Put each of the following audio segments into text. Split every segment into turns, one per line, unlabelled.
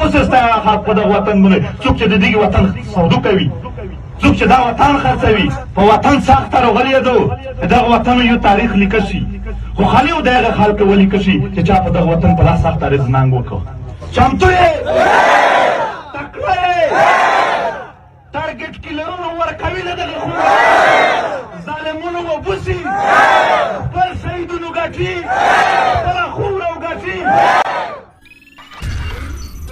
وسستا حق په دغه وطن باندې څوک چې د دې وطن سودو کوي څوک چې دا وطن خرڅوي په وطن سخته راغلی دو دغه وطن یو تاریخ لیکل شي خو خالي دغه خلک ولیکل شي چې چا په دغه وطن په لاس سخته رزنانګ وکړ چمتو یې تکړه یې ټارګټ کیلرونو ورکوي دغه خو ظالمونو وبوسي خپل شهیدونو ګټي خپله خوره وګټي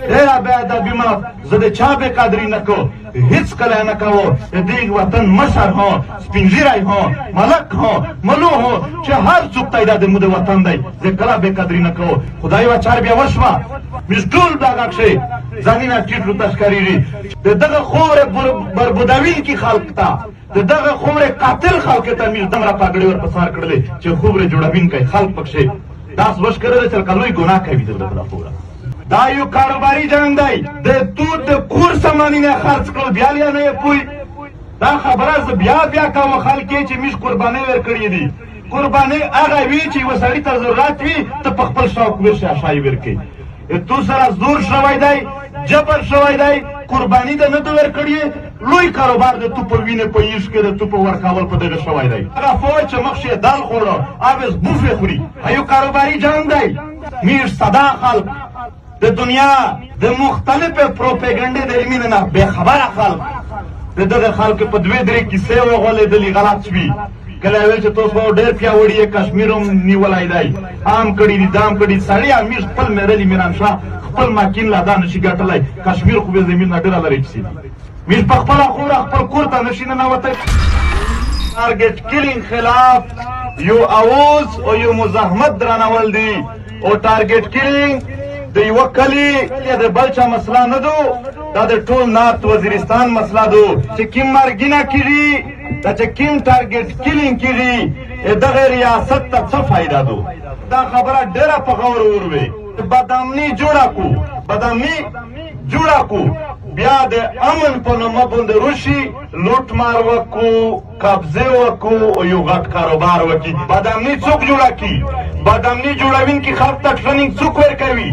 ډېره بې ادبي ما زه د چا بې قدري نه کو هیڅ کله نه کوو د دې وطن مشر هو سپین ږیری هو ملک هو ملو هو چې هر څوک ته دا د وطن دی زه کله بې قدري نه کوو خدای یوه چار بیا وشوه موږ ټول دغه کښې ځانونه ټیټ ورته ښکارېږي د دغه خورې بربودوونکي خلق ته د دغه خورې قاتل خلق ته موږ دومره پګړې ور په سر کړلې چې خورې جوړوونکی خلق پکښې داس وش کړی چې لکه لوی ګناه کوي د دغه خوره دا یو کاروباري جنګ دی د تو د کور سامانونه خرڅ کړل بیا یا نه یې پوی دا خبره زه بیا کوم خلک یې چې موږ قربانۍ ورکړې دي قربانۍ هغه وي چې یوه سړي ته ضرورت وي ته په خپل شوق ورشي اشایي ورکړي تو سره زور شوی دی جبر شوی دی قرباني د نه ده ورکړې لوی کاروبار د تو په وینې په ایش کې د تو په ورکول په دغه شوی دی هغه فوج چې مخ یې دال خوړه اوس بوفې خوري یو کاروباري جنګ دی موږ ساده خلک د دنیا د مختلفې پروپیګنډې د علمي نه بېخبره خلک د دغه خلکو په دوې درې کیسې وغولېدلي غلط شوي کله یې ویل چې تاسو ډېر پیاوړي یې کشمیر هم نیولی دی عام کړي دي دام کړي سړي امیر خپل میرلي میرانشاه خپل ماکین لا دا نشي ګټلی کشمیر خو بې زمین نه ډېره لرې کیسې دي موږ په خپله خوره خپل کور ته نشي ننوتی ټارګټ کیلینګ خلاف یو اواز او یو مزاحمت درانول دي او ټارګټ کیلینګ د یوه کلي د بل چا مسله نه دو دا د ټول نارت وزیرستان مسله دو چې کوم مرګینه کېږي دا چې کوم ټارګټ کیلینګ کېږي دغه ریاست ته څه فایده دو دا خبره ډېره په غور وروي بدامني جوړه کو بدامني جوړه کو بیا د امن په نامه باندې روشي لوټ مار وکړو قبضې وکړو او یو غټ کاروبار وکړي بدامني څوک جوړه کړي بدامني جوړوونکي خلک ته ټریننګ څوک ورکوي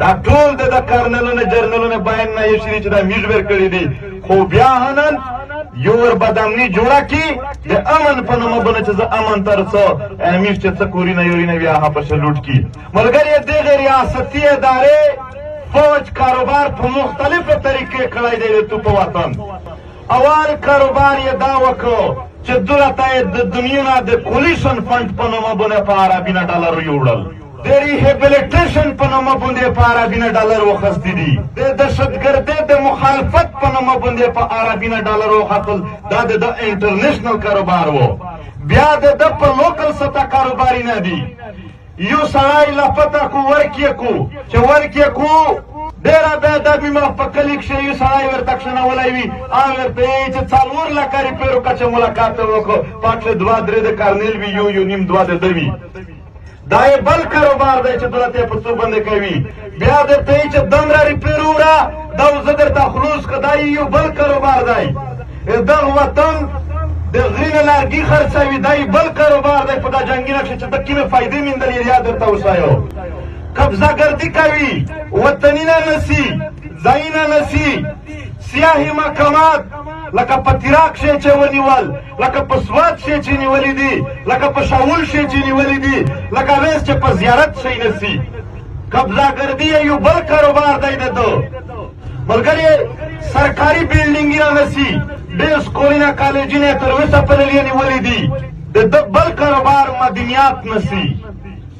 دا ټول د کرنلونه جرنلونه باید نه یې شي چې دا موږ ورکړي دي خو بیا نن یو ور بدامني جوړه کړي د امن په نامه باندې چې زه امن ته رسو موږ چې څه کورینه یورینه بیا هغه پسې لوټ کړي ملګري دغې ریاستي ادارې فوج کاروبار په مختلفو طریقې کړی دی د تو په وطن اول کاروبار یې دا وکړو چې دولت یې د دنیا نه د کولیشن فنډ په نامه باندې په عربینه ډالرو یوړل د ریهیبلیټیشن په نامه باندې په عربینه ډالر وخستی دي د دهشتګردۍ د مخالفت په نامه باندې په عربینه ډالر وختل دا د انټرنیشنل کاروبار و بیا د په لوکل سطح کاروباري نه دي یو سړی لپته کو ورکې کو چې ورکې کو ډېره بې ادبي ما په کلي کښې یو سړی ورته کښېنولی وي هغه ورته یې چې 4 لکه روپۍ وکړه چې ملاقات ته وکړو په کښې 2-3 د کارنیل وي یو نیم 2 د ده وي دا یې بل کاروبار دی چې دولت یې په څو باندې کوي بیا درته یې چې دومره روپۍ وروړه دا زه درته خلوص کړه دا یو بل کاروبار دی دغه وطن د غرینه لرګي خرڅوي دا یې بل کاروبار دی په دا جنګي نقشه چې ته کومې فایدې موندلې یا درته وښایو قبضهګردي کوي وطني نه نسي ځایونه نسي سیاحي مقامات لکه په تیراک شی چې ونیول لکه په سوات شی چې نیولي دي لکه په شاول شی چې نیولي دي لکه ویس چې په زیارت شی نسي قبضهګردي یو بل کاروبار دی د ده ملګري سرکاري بلډینګونه نسي ډېر سکولونه کالجونه یې تر اوسه پللي نیولي دي د ده بل کاروبار مدنیات نسي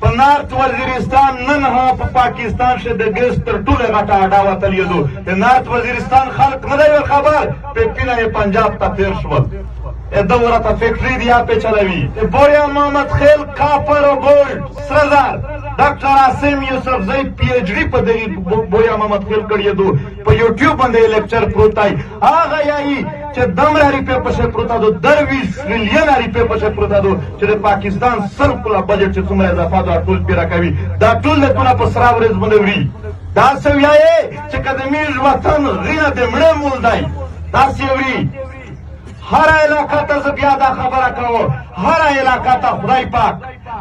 په نارت وزیرستان نن هم په پاکستان کې د ګیس تر ټولو غټه اډه وتلې ده د نارت وزیرستان خلک نه دی خبر پیپینه یې پنجاب ته تېر شول ده ورته فیکټري دي یا پیچلوي بویا محمد خیل کاپر او ګولډ سره زر ډاکټر عاصم یوسفزی پی ایچ ډي په دغې بویا محمد خیل کړی ده په یوټیوب باندې لیکچر پروت دی هغه یایي چې دومره روپۍ پسې پروته ده 20 تریلیونه روپۍ پسې پروته ده چې د پاکستان 100 کله بجټ چې څومره اضافه ده ټول پرې راکوي دا ټول نتونه په سره ورځ باندې وړي داسې وایې چې که د موږ وطن غینه د مړه مول دی داسې وړي هر علاقه ته زه بیا دا خبره کوم هر علاقه ته خدای پاک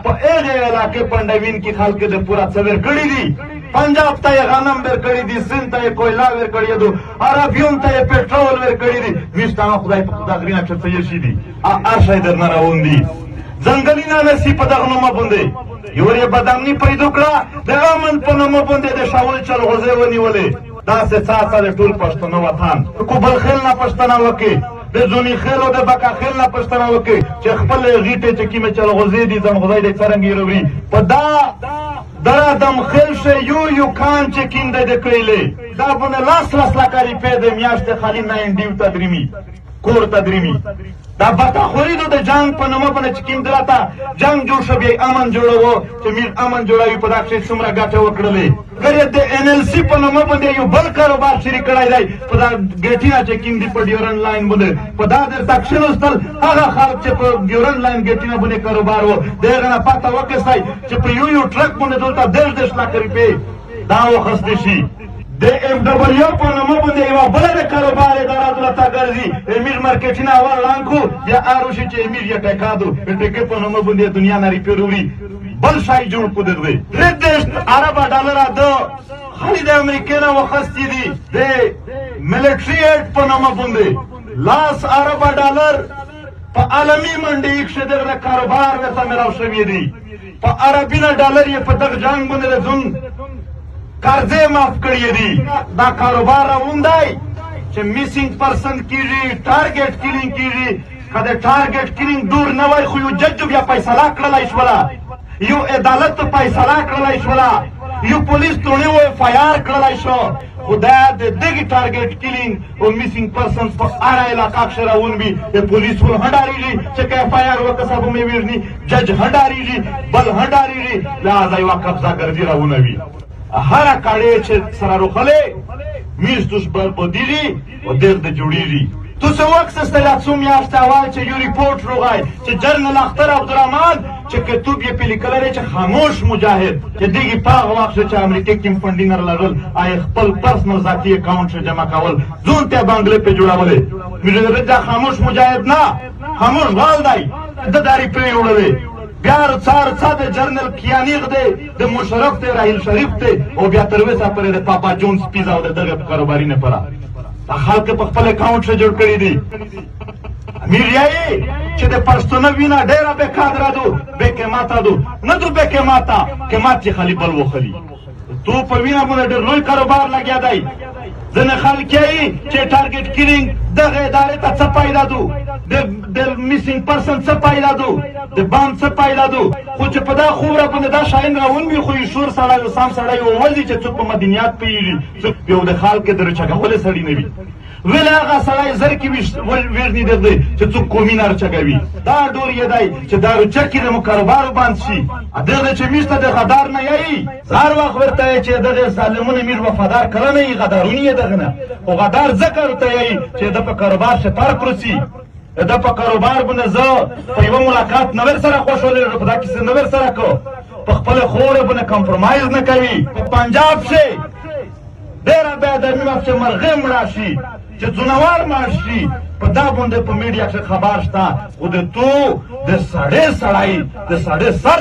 په هغې علاقې پنډوین کې خلک د پوره څه ورکړي دي پنجاب ته یې غنم ور کړي دي، سند ته یې کویلا ور کړي دي، عربیون ته یې پټرول ور کړي دي. ویشتانه خدای په خدا غرینه چې څه یې شي دي هر شی درنه روان دي. ځنګلونه نسی په دغه نومه باندې یور یې بدامني پیدا کړه، د امن په نومه باندې د شاول چلغوزې ونیولې. داسې څاڅه د ټول پښتنو وطن کوبل خیل نه پښتنه وکړي، د زونی خیل او د بکا خیل نه پښتنه وکړي چې خپل غیټې چې کیمه چلغوزې دي ځنغوزې د څرنګې روي په دا درادم خیل شه یو کان چې کینده د کړیلې دا باندې لاس لکه روپۍ د میاشتې خالي 90 تدریمي کور تدریمي. دا بټاخوري د جنگ په نومه باندې چې کوم دلته جنگ جوړ شو بیا امن جوړوو چې میر امن جوړوي په دغه شي څومره ګټه وکړلې. ګره د NLC په نومه باندې یو بل کاروبار شریک کړی دی په دا ګټینا چې کوم دی په ډیورن لاین باندې په دا د تکشن وستل هغه خلک چې په ډیورن لاین ګټینا باندې کاروبار وو دغه نه پاته وکړای چې په یو ټرک باندې دلته 10 لک روپۍ دا وخسته شي. د FW په نومه باندې یو بل د کاروبار اداره دلته ګرځي امیر مارکیټینګ اول لانکو یا اروشي چې امیر یې ټکادو ټکه په نومه باندې دنیا نری پیروي بل شای جوړ کو دی. ریډ عرب ډالر ده خالي د امریکا نه وخستې دي د ملټری ایډ په نومه باندې لاس عرب ډالر په عالمي منډي کې دغه کاروبار ورته مراو شوی دی. په عربي ډالر یې په دغه جنگ باندې ځون قرضې معاف کړی دي. دا کاروبار روان دی چې میسنګ پرسن کیږي، ټارګټ کیلینګ کیږي. کله ټارګټ کیلینګ دور نه وای خو یو جج بیا فیصله کړلای شولا، یو عدالت فیصله کړلای شولا، یو پولیس تونه و فایار کړلای شو. خدا د دغه ټارګټ کیلینګ او میسنګ پرسن په اړه علاقه کې راون وي د پولیس ول هډاریږي چې کې فایار وکړه به مې ویرني جج هډاریږي بل هډاریږي لازم یو قبضه ګرځي راونه وي. هر کاړې چې سره روخلې میز توش بدیږي او درد جوړیږي. تو څه وخت ستاسو څو میاشتې اول چې یو ریپورت روغای چې جنرال اختر عبدالرحمن چې کتاب یې پلیکل لري چې خاموش مجاهد چې دغه په وخت چې امریکا کې فنډینګ لرل آی خپل پرسنل ذاتی اکاونټ جمع کول ځون ته بنگلې په جوړولې مې دا خاموش مجاهد نه خاموش غال دی د داری په وړلې بیا څار د جرنل کیانیغ دی د مشرف دی راهیل شریف دی او بیا تر وسه پرې د پاپا جونز پیزا او دغه کاروباري نه پره خلک په خپل اکاونټ جوړ کړی دي. میریای چې د پښتون وینا ډیره به کادر دو به کې ماتا دو نه دو به کې ماتا کې ماته خلی بل وخلی تو په وینا باندې ډېر لوی کاروبار لګیا دی. ځنه خلک یې چې ټارګټ کیلینګ دغه ادارې ته څه پیدا دو د میسنګ پرسن څه پیدا دو د بام څه پیدا دو خو چې په دا خوره باندې دا شاین راون وي خو شور سره او سام سره یو ولدي چې څوک په مدنیات پیږي څوک یو د خلک درچګول سړی نه وي ویل هغه سړی زر کې ورني دی چې څوک قومي نارچګوي دا ډور یې دی چې دارو چکې د کاروبار باندې شي دغه چې میشته د غدار نه یي هر وخت ورته چې دغه ظالمونه میر وفادار کړه نه غدارونی دغه نه او غدار ذکر ته یي چې د په کاروبار شپار پروسي د په کاروبار باندې زه په یو ملاقات نور سره خوشاله په دا کې نور سره کو په خپل خوره باندې کمپرمایز نه کوي. په پنجاب شي ډېر به د میمه مرغم راشي چې ځنوار ماشي په دا باندې په میډیا کې خبر شته خو د تو د سړی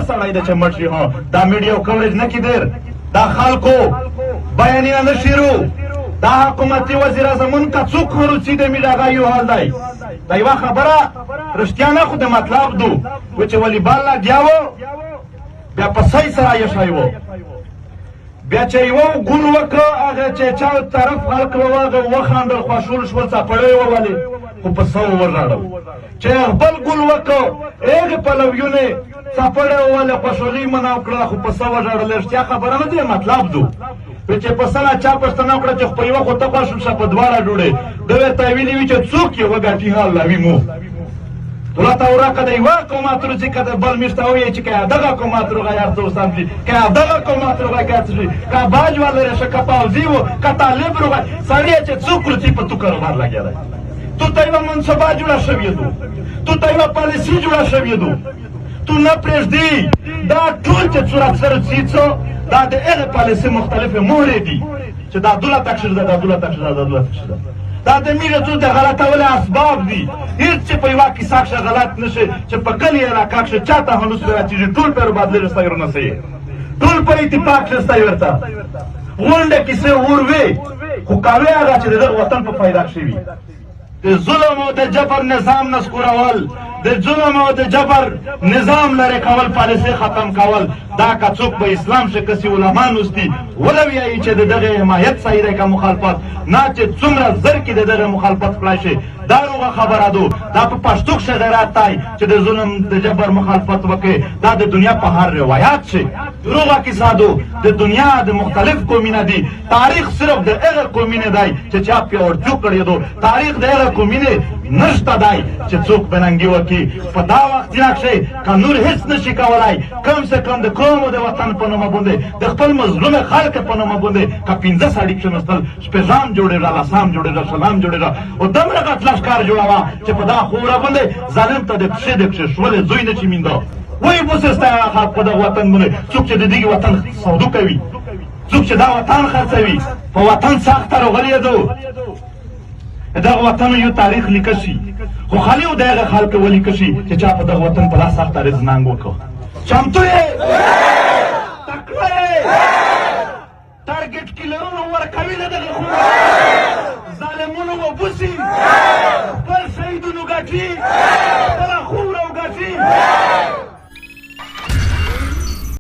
سړی د چمړشي هو دا میډیا کوریج نه کیدر دا خلکو بیانونه نشیرو دا حکومتي وزیر اعظم کا څوک ورسې د میډیا یو حال دی. دا یو خبره رښتیا نه خو د مطلب دو و چې ولی بالا دیاو بیا په صحیح سره یې شایو بیا چې یو ګول وکړه هغه چې چا طرف خلک وواغه وخاندل خوشول شو څپړې وواله خو په سو ورراړو چې خپل ګول وکړه هغه په لویونه څپړې وواله خوشولي مناو کړه خو په سو ورراړل رښتیا خبره نه دی مطلب دو چې په سره چا پښتنه کړه چې په یو خو ته خوشم شه په دواړه جوړه دوی ته ویلي چې څوک یو غټي حال لوي مو دولت اوراقه دی وا کوماترو چې کده بل میشتاوي چې کله دغه کوماترو غیر تو سمجي کله دغه کوماترو غیر کا باج والے شکا پاوزیو کا طالب روغ سړی چې څوک چې په تو کاروبار لګیا دی تو تایو منصبا جوړه شوی دو تو تایو پالیسی جوړه شوی دو تو نه پرېږدي دا ټول چې صورت سره چیڅو دا د هغه پالیسی مختلفه مورې دي چې دا دولت تکشر ده دا دولت تکشر ده دا د میرزو د غلطولو اسباب دي هیڅ چې په یو کې ساکشه غلط نشي چې په کلی علاقه کې چاته هنوز راځي ټول پر بدل رسېږي نه سي ټول پر اتفاق شسته ورته غونډه کیسه وروي خو کاوه هغه چې دغه وطن په فایده شي د ظلم او د جبر نظام نسکورول د ظلم او د جبر نظام لري کول پالیسي ختم کول دا که څوک په اسلام شکسي علما نوستي ولوي چې دغه حمایت صحیح دی که مخالفت نه چې څومره زر کې دغه مخالفت کړای شي دا روغه خبره ده دا په پښتو کې غیرت دی چې د ظلم د جبر مخالفت وکړي دا د دنیا په هر روایت شي روغه کیسه ده د دنیا د مختلف قومونه دي تاریخ صرف د هغه قومونه دی چې چا پیاوړتیا کړې ده تاریخ د هغه قومونه نشته دی چې څوک بننګي وکړي په دا وخت کې که نور هیڅ نشي کولای کم سے کم د قوم او د وطن په نوم باندې د خپل مظلوم خلک په نوم باندې که 15 سړي کښېنستل شپږم جوړېږه لسم جوړېږه شلم جوړېږه او دومره غټ لښکر جوړوه چې په دا خوره باندې ظالم ته د پښې د کښېښولې زوی نه چې مینده وایي بوسسته هغه خلک په دغه وطن باندې څوک چې د دغه وطن سودو کوي څوک چې دا وطن خرڅوي په وطن سخته راغلی ده دغه وطن یو تاریخ لیکل شي خو خالي و دغه خلک ولیکل شي چې چا په دغه وطن په لاس سخته رزنانګ وکړو چمتو یې